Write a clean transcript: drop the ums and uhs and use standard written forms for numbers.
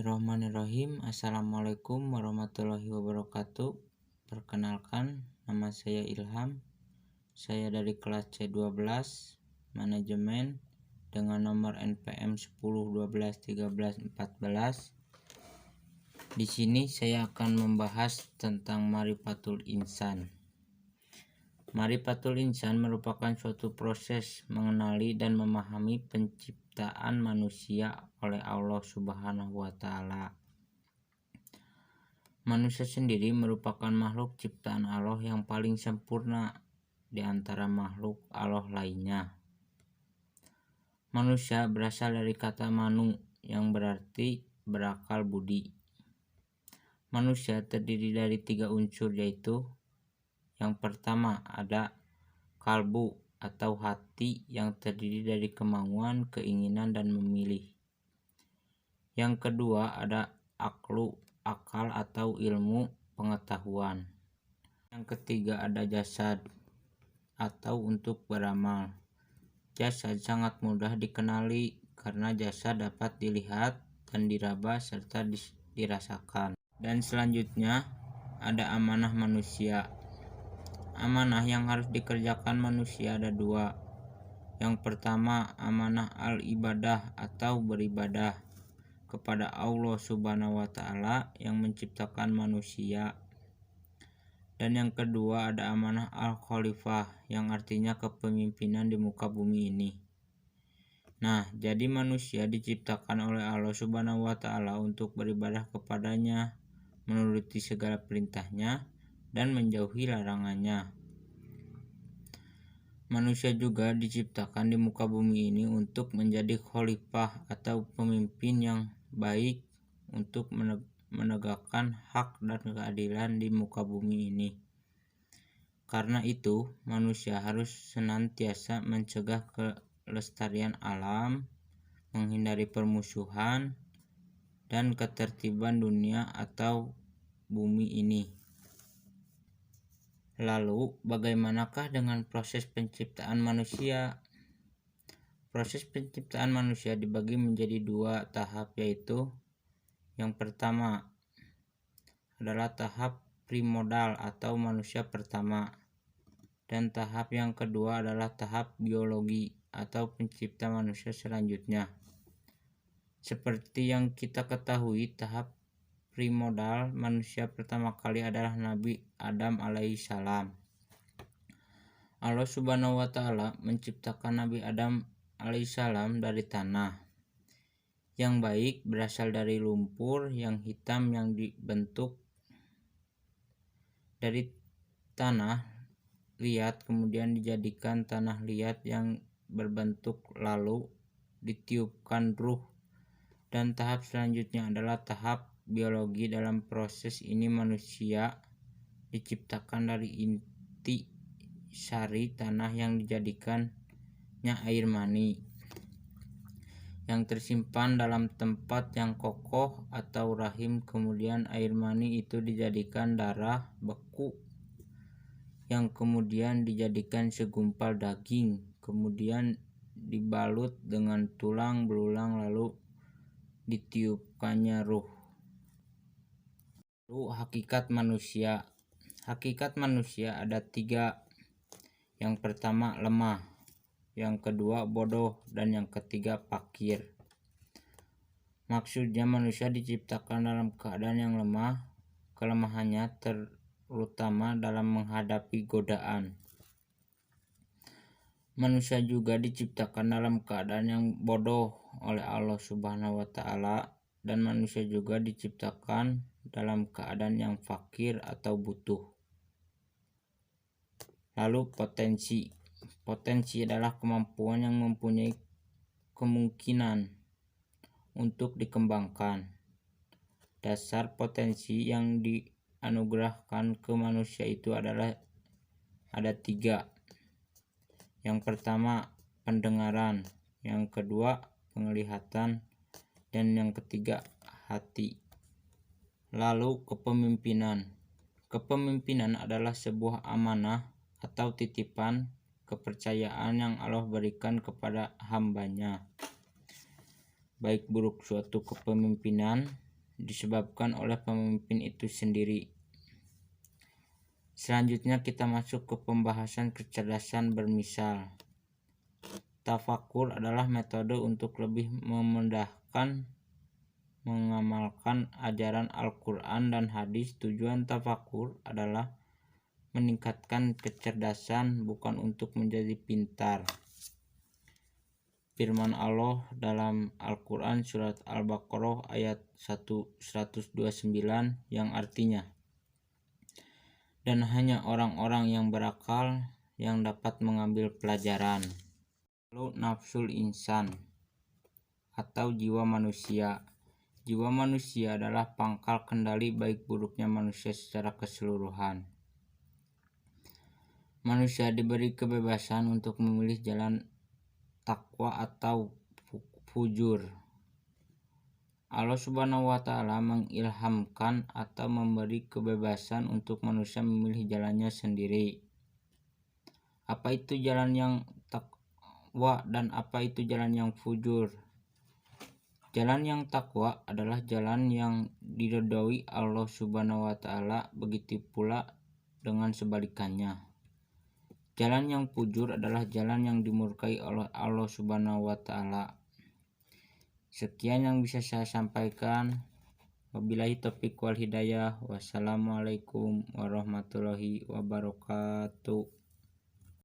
Bismillahirrahmanirrahim. Assalamualaikum warahmatullahi wabarakatuh. Perkenalkan, nama saya Ilham. Saya dari kelas C12 Manajemen dengan nomor NPM 10 12 13 14. Di sini saya akan membahas tentang Marifatul Insan. Marifatul Insan merupakan suatu proses mengenali dan memahami penciptaan manusia oleh Allah Subhanahu wa Ta'ala. Manusia sendiri merupakan makhluk ciptaan Allah yang paling sempurna di antara makhluk Allah lainnya. Manusia berasal dari kata manu yang berarti berakal budi. Manusia terdiri dari 3 unsur, yaitu yang pertama ada kalbu atau hati yang terdiri dari kemauan, keinginan, dan memilih. Yang kedua ada aklu, akal atau ilmu pengetahuan. Yang ketiga ada jasad atau untuk beramal. Jasad sangat mudah dikenali karena jasad dapat dilihat dan diraba serta dirasakan. Dan selanjutnya ada amanah manusia. Amanah yang harus dikerjakan manusia ada 2. Yang pertama amanah al-ibadah atau beribadah kepada Allah Subhanahu wa Ta'ala yang menciptakan manusia. Dan yang kedua ada amanah al-khalifah yang artinya kepemimpinan di muka bumi ini. Nah, jadi manusia diciptakan oleh Allah Subhanahu wa Ta'ala untuk beribadah kepadanya, menuruti segala perintahnya, dan menjauhi larangannya. Manusia juga diciptakan di muka bumi ini untuk menjadi khalifah atau pemimpin yang baik untuk menegakkan hak dan keadilan di muka bumi ini. Karena itu, manusia harus senantiasa mencegah kelestarian alam, menghindari permusuhan, dan ketertiban dunia atau bumi ini. Lalu, bagaimanakah dengan proses penciptaan manusia? Proses penciptaan manusia dibagi menjadi 2 tahap, yaitu yang pertama adalah tahap primordial atau manusia pertama, dan tahap yang kedua adalah tahap biologi atau pencipta manusia selanjutnya. Seperti yang kita ketahui, tahap primordial manusia pertama kali adalah Nabi Adam alaihissalam. Allah Subhanahu wa Ta'ala menciptakan Nabi Adam alaihissalam dari tanah. Yang baik berasal dari lumpur, yang hitam yang dibentuk dari tanah liat kemudian dijadikan tanah liat yang berbentuk, lalu ditiupkan ruh. Dan tahap selanjutnya adalah tahap biologi. Dalam proses ini manusia diciptakan dari inti sari tanah yang dijadikannya air mani yang tersimpan dalam tempat yang kokoh atau rahim. Kemudian air mani itu dijadikan darah beku yang kemudian dijadikan segumpal daging, kemudian dibalut dengan tulang belulang, lalu ditiupkannya ruh. Lalu hakikat manusia. Hakikat manusia ada 3. Yang pertama lemah, yang kedua bodoh, dan yang ketiga fakir. Maksudnya manusia diciptakan dalam keadaan yang lemah. Kelemahannya terutama dalam menghadapi godaan. Manusia juga diciptakan dalam keadaan yang bodoh oleh Allah Subhanahu wa Ta'ala, dan manusia juga diciptakan dalam keadaan yang fakir atau butuh. Lalu potensi. Potensi adalah kemampuan yang mempunyai kemungkinan untuk dikembangkan. Dasar potensi yang dianugerahkan ke manusia itu adalah ada 3. Yang pertama pendengaran, yang kedua penglihatan, dan yang ketiga hati. Lalu kepemimpinan. Kepemimpinan adalah sebuah amanah atau titipan kepercayaan yang Allah berikan kepada hambanya. Baik buruk suatu kepemimpinan disebabkan oleh pemimpin itu sendiri. Selanjutnya kita masuk ke pembahasan kecerdasan bermisal. Tafakur adalah metode untuk lebih memudahkan mengamalkan ajaran Al-Quran dan hadis. Tujuan tafakur adalah meningkatkan kecerdasan, bukan untuk menjadi pintar. Firman Allah dalam Al-Quran surat Al-Baqarah ayat 129 yang artinya, dan hanya orang-orang yang berakal yang dapat mengambil pelajaran. Lalu nafsul insan atau jiwa manusia. Jiwa manusia adalah pangkal kendali baik buruknya manusia secara keseluruhan. Manusia diberi kebebasan untuk memilih jalan takwa atau fujur. Allah Subhanahu wa Ta'ala mengilhamkan atau memberi kebebasan untuk manusia memilih jalannya sendiri. Apa itu jalan yang takwa dan apa itu jalan yang fujur? Jalan yang takwa adalah jalan yang diridhoi Allah Subhanahu wa Ta'ala, begitu pula dengan sebalikannya. Jalan yang fujur adalah jalan yang dimurkai oleh Allah Subhanahu wa Ta'ala. Sekian yang bisa saya sampaikan. Wabillahi taufiq wal hidayah. Wassalamualaikum warahmatullahi wabarakatuh.